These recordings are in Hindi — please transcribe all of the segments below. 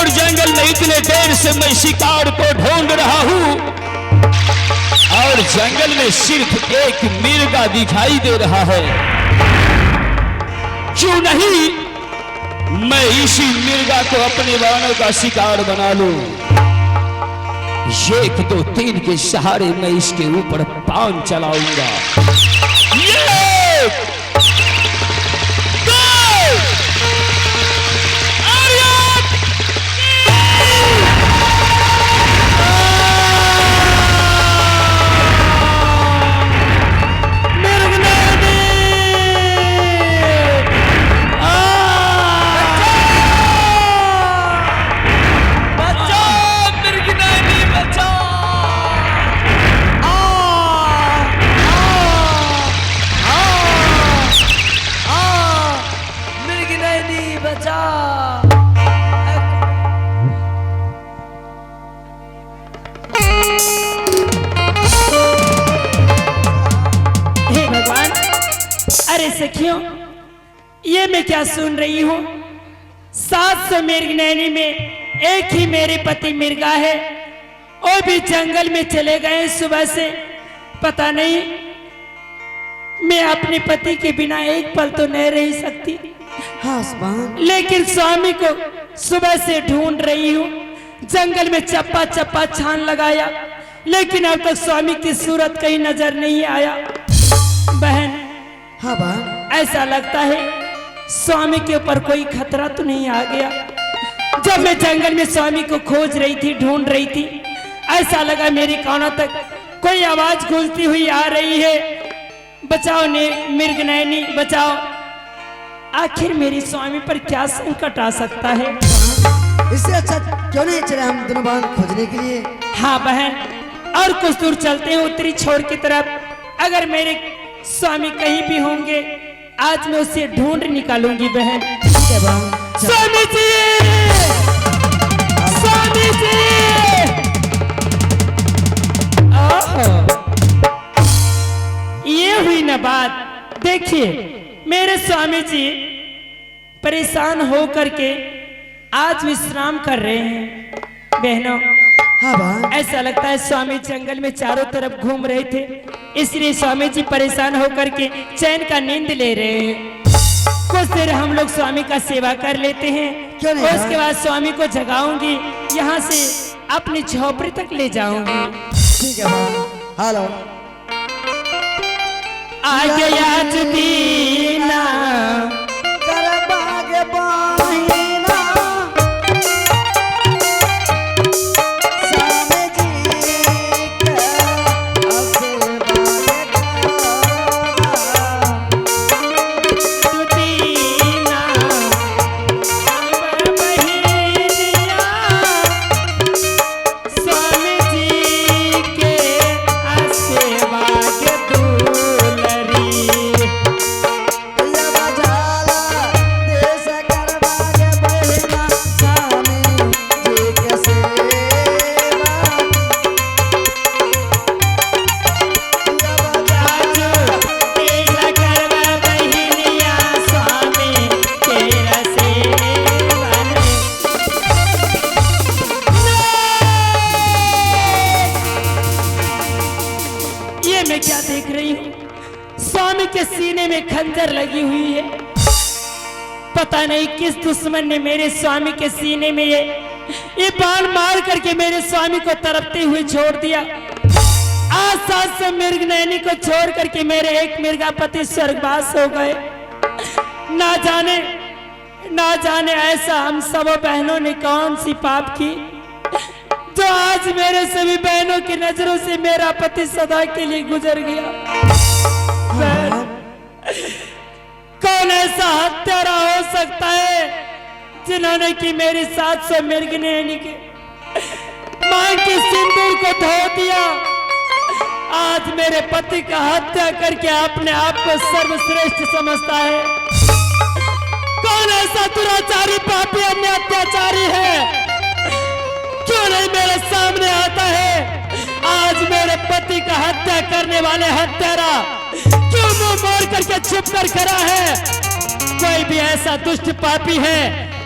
और जंगल में इतने देर से मैं शिकार को ढूंढ रहा हूं और जंगल में सिर्फ एक मिर्गा दिखाई दे रहा है। क्यों नहीं मैं इसी मिर्गा को अपने बाणों का शिकार बना लूं। 1 2 3 के सहारे मैं इसके ऊपर पान चलाऊंगा। सखियों, ये मैं क्या सुन रही हूँ? 700 मृगनयनी में एक ही मेरे पति मिर्गा है, वो भी जंगल में चले गए सुबह से। पता नहीं मैं अपने पति के बिना एक पल तो नहीं रह सकती। हाँ, लेकिन स्वामी को सुबह से ढूंढ रही हूँ। जंगल में चप्पा चप्पा छान लगाया, लेकिन अब तक स्वामी की सूरत कहीं नजर नहीं आया। बहन, हाँ बहन, ऐसा लगता है स्वामी के ऊपर कोई खतरा तो नहीं आ गया। जब मैं जंगल में स्वामी को खोज रही थी, ढूंढ रही थी, ऐसा लगा मेरे कानों तक कोई आवाज गूंजती हुई आ रही है, बचाओ ने मृगनयनी बचाओ। आखिर मेरे स्वामी पर क्या संकट आ सकता है? इससे अच्छा क्यों नहीं चले हम दोनों बहन खोजने के लिए? हाँ बहन, और कुछ दूर चलते हैं उत्तरी छोर की तरफ। अगर मेरे स्वामी कहीं भी होंगे, आज मैं उसे ढूंढ निकालूंगी। बहन, स्वामी जी, स्वामी जी। ये हुई ना बात। देखिए, मेरे स्वामी जी परेशान हो करके आज विश्राम कर रहे हैं। बहनों, हाँ बहन, ऐसा लगता है स्वामी जंगल में चारों तरफ घूम रहे थे, इसलिए स्वामी जी परेशान होकर के चैन का नींद ले रहे हैं। कुछ देर हम लोग स्वामी का सेवा कर लेते हैं, क्यों नहीं? उसके बाद स्वामी को जगाऊंगी, यहाँ से अपनी झोपड़ी तक ले जाऊंगी। ठीक है बहन। हेलो, आ गया दीना कर बागे बाहिना, स्वामी जी के आशीर्वाद दीना बहिनिया, स्वामी जी के आशीर्वाद दुलरी। ये बजाला देश कर बागे बाहिना, स्वामी जी के सेवा। ये मैं क्या देख रही हूँ? स्वामी के सीने में खंजर लगी हुई है। पता नहीं किस दुश्मन ने मेरे स्वामी के सीने में ये बाण मार करके मेरे स्वामी को तड़पते हुए छोड़ दिया। आज 700 मृगनयनी को छोड़ करके मेरे एक मृगापति स्वर्गवास हो गए। ना जाने ऐसा हम सब बहनों ने कौन सी पाप की, जो आज मेरे सभी बहनों की नजरों से मेरा पति सदा के लिए गुजर गया। बहन, कौन ऐसा हत्यारा हो सकता है जिन्होंने कि मेरी 700 मृगनयनी के मां के सिंदूर को धो दिया। आज मेरे पति का हत्या करके अपने आप को सर्वश्रेष्ठ समझता है। कौन ऐसा दुराचारी पापी अन्य अत्याचारी है, क्यों नहीं मेरे सामने आता है? आज मेरे पति का हत्या करने वाले हत्यारा क्यों मुंह मोड़ करके चुप कर खड़ा है? कोई भी ऐसा दुष्ट पापी है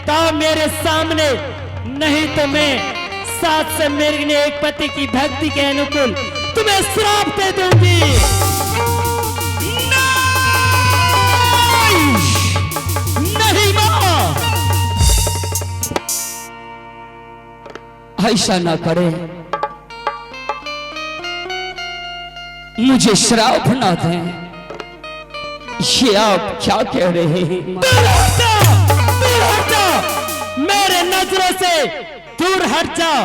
तो मेरे सामने नहीं तो मैं सात से मिर्गनी एक पति की भक्ति के अनुकूल तुम्हें श्राप दे दूंगी। नहीं मां, ऐसा ना करे, मुझे श्राप ना दें। ये आप क्या कह रहे हैं? मेरे नजरों से दूर हट जाओ।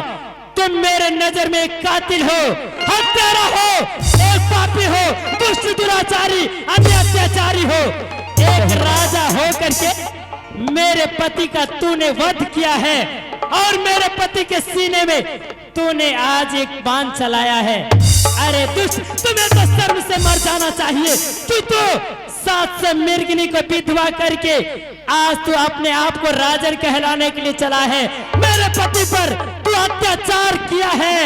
तुम मेरे नजर में एक कातिल हो, हत्यारा हो, एक पापी हो, दुष्ट दुराचारी, अन्य अत्याचारी हो। एक राजा हो करके मेरे पति का तूने वध किया है और मेरे पति के सीने में तूने आज एक बाण चलाया है। अरे दुष्ट, तुम्हें तो शर्म से मर जाना चाहिए। तू तो सात से मिर्गनी को विधवा करके आज तू अपने आप को राजन कहलाने के लिए चला है। मेरे पति पर तू अत्याचार किया है,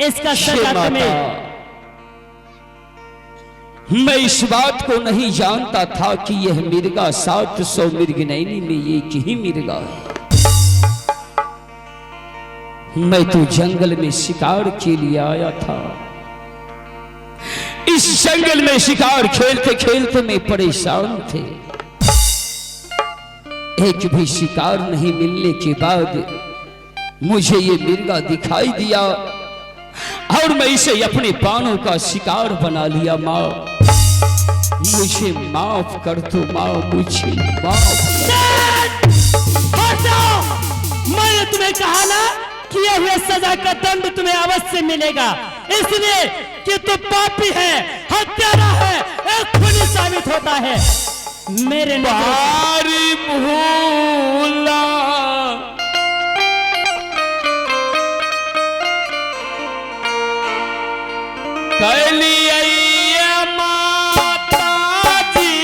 इसका सजा तुम्हें। मैं इस बात को नहीं जानता था कि यह मिर्गा 700 मिर्गनैनी में एक ही मिर्गा है। मैं तो जंगल में शिकार के लिए आया था। इस जंगल में शिकार खेलते खेलते मैं परेशान थे। एक भी शिकार नहीं मिलने के बाद मुझे ये मिर्गा दिखाई दिया और मैं इसे अपने बाणों का शिकार बना लिया। माँ, मुझे माफ कर दो माँ, मुझे माफ कर दो। मैंने तुम्हें कहा ना कि यह सजा का दंड तुम्हें अवश्य मिलेगा, इसलिए कि तू पापी है, हत्यारा है, एक खूनी साबित होता है। मेरे बारी भूला कैली माता जी,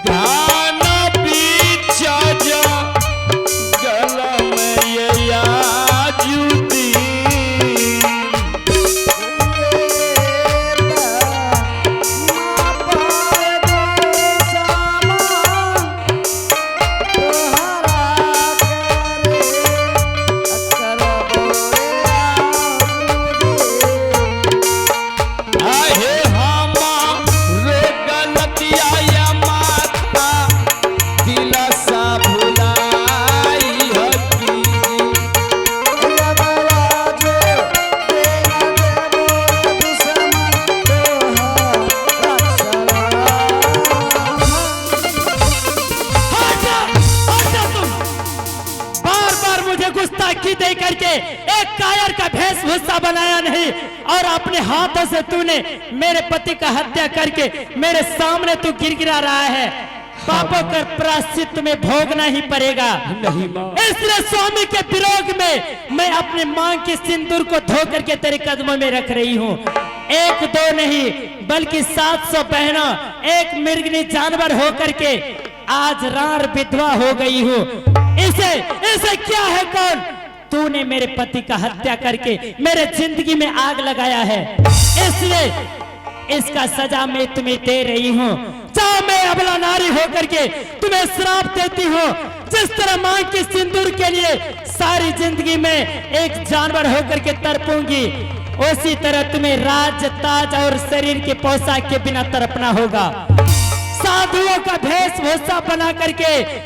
ध्यान पीछा जा गला में ये जुती। दे करके एक कायर का भेषभूषा बनाया नहीं और अपने हाथों से तूने मेरे पति का हत्या करके मेरे सामने तू गिरगिरा रहा है। पापों का प्रायश्चित तुम्हें भोगना ही पड़ेगा। नहीं मां, इसलिए स्वामी के विरोध में मैं अपने मां के सिंदूर को धो करके तेरे कदमों में रख रही हूँ। एक दो नहीं बल्कि 700 बहनों एक मिर्गनी जानवर हो करके आज रार विधवा हो गई हूँ। इसे इसे क्या है कौन? तूने मेरे पति का हत्या करके मेरे जिंदगी में आग लगाया है, इसलिए इसका सजा मैं तुम्हें दे रही हूँ। चाहे मैं अबला नारी होकर के तुम्हें श्राप देती हूँ। जिस तरह मां के सिंदूर के लिए सारी जिंदगी में एक जानवर होकर के तड़पूंगी, उसी तरह तुम्हें राज ताज और शरीर के पोशाक के बिना तड़पना होगा। साधुओं का भेषभूषा बना करके